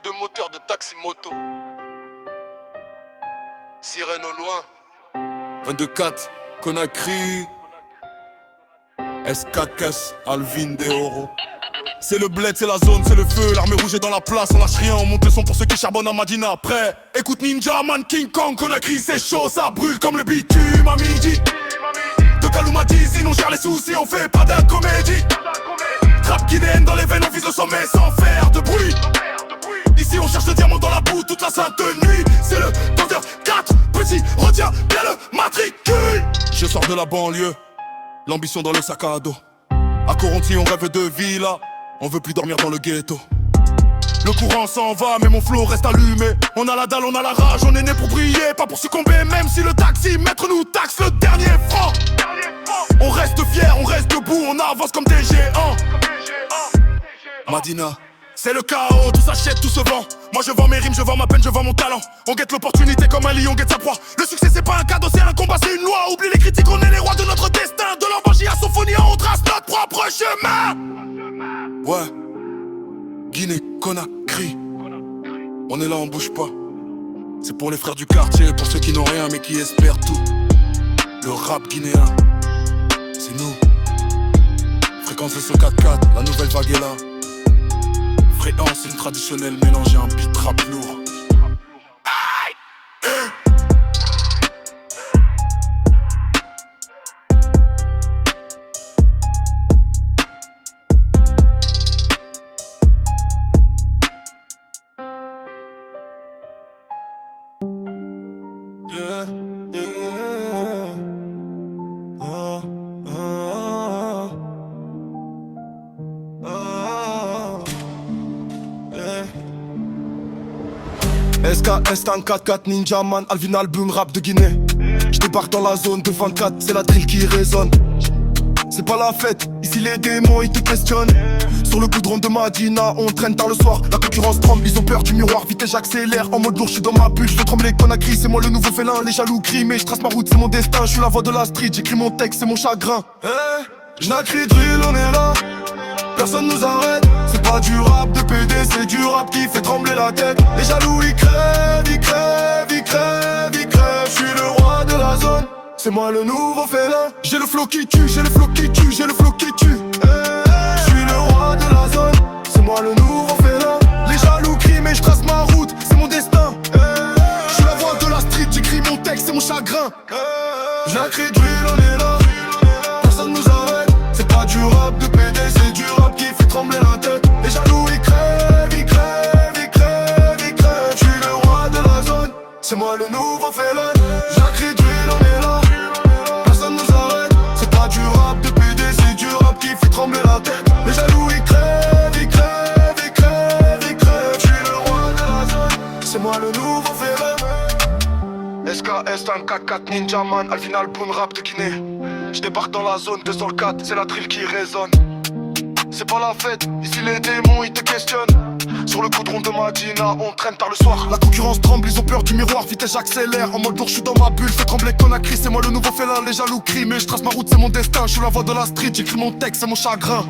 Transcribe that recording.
deux moteurs de taxi moto. Sirène au loin. 22-4, Conakry. S4S, Alvin Deoro. C'est le bled, c'est la zone, c'est le feu. L'armée rouge est dans la place, on lâche rien. On monte le son pour ceux qui charbonnent à Madina. Prêt, écoute Ninja Man, King Kong, Conakry, c'est chaud, ça brûle comme le bitume à midi. De Kalouma dit, sinon gère les soucis, on fait pas de comédie. Trap guinéenne dans les veines, on vise le sommet sans faire de bruit. Ici on cherche le diamant dans la boue toute la sainte nuit. C'est le vendeur 4, petit, retiens bien le matricule. Je sors de la banlieue, l'ambition dans le sac à dos. À Coronti on rêve de villa, on veut plus dormir dans le ghetto. Le courant s'en va mais mon flow reste allumé. On a la dalle, on a la rage, on est né pour briller, pas pour succomber. Même si le taxi maître nous taxe le dernier franc. On reste fier, on reste debout, on avance comme des géants. Madina, c'est le chaos, tout s'achète, tout se vend. Moi je vends mes rimes, je vends ma peine, je vends mon talent. On guette l'opportunité comme un lion guette sa proie. Le succès c'est pas un cadeau, c'est un combat, c'est une loi. Oublie les critiques, on est les rois de notre destin. De l'embangie à Sophonie, on trace notre propre chemin. Ouais, Guinée, Conakry. On est là, on bouge pas. C'est pour les frères du quartier, pour ceux qui n'ont rien mais qui espèrent tout. Le rap guinéen, c'est nous. Fréquence 104.4, la nouvelle vague est là. Fréquence, c'est le traditionnel mélangé à un beat rap lourd. SKS, un 4-4, Ninja Man, Alvin Album, rap de Guinée. J'débarque dans la zone de 24, c'est la drill qui résonne. C'est pas la fête, ici les démons ils te questionnent. Sur le goudron de Madina, on traîne tard le soir. La concurrence tremble, ils ont peur du miroir. Vite j'accélère, en mode lourd, j'suis dans ma bulle. J'fais trembler Conakry, c'est moi le nouveau félin. Les jaloux crient, mais j'trace ma route, c'est mon destin. J'suis la voix de la street, j'écris mon texte, c'est mon chagrin. J'n'acris drill, on est là. Personne nous arrête, c'est pas du rap de PD, c'est du rap qui fait trembler la tête. Les jaloux ils crèvent, ils crèvent, ils crèvent, ils crèvent. J'suis le roi de la zone, c'est moi le nouveau félin. J'ai le flow qui tue, j'ai le flow qui tue, j'ai le flow qui tue. J'suis le roi de la zone, c'est moi le nouveau félin. Les jaloux crient mais j'trace ma route, c'est mon destin. J'suis la voix de la street, j'écris mon texte, c'est mon chagrin. J'n'acris drill, on est là. Personne nous arrête, c'est pas du rap de PD, c'est du rap qui fait trembler la tête. Les jaloux ils crèvent, ils crèvent, ils crèvent, ils crèvent. J'suis le roi de la zone, c'est moi le nouveau félin. J'acris drill, on est là. Personne nous arrête, c'est pas du rap de PD, c'est du rap qui fait trembler la tête. Les jaloux ils crèvent, ils crèvent, ils crèvent, ils crèvent. J'suis le roi de la zone, c'est moi le nouveau félin. SKS, un 4-4, Ninja Man, Alvin Album, rap de Guinée. J'débarque dans la zone 204, c'est la drill qui résonne. C'est pas la fête, ici les démons ils te questionnent. Sur le goudron de Madina, on traîne tard le soir. La concurrence tremble, ils ont peur du miroir, vitesse j'accélère. En mode lourd, j'suis dans ma bulle, fais trembler Conakry, c'est moi le nouveau félin. Les jaloux crient, mais j'trace ma route, c'est mon destin. J'suis la voix de la street, j'écris mon texte, c'est mon chagrin.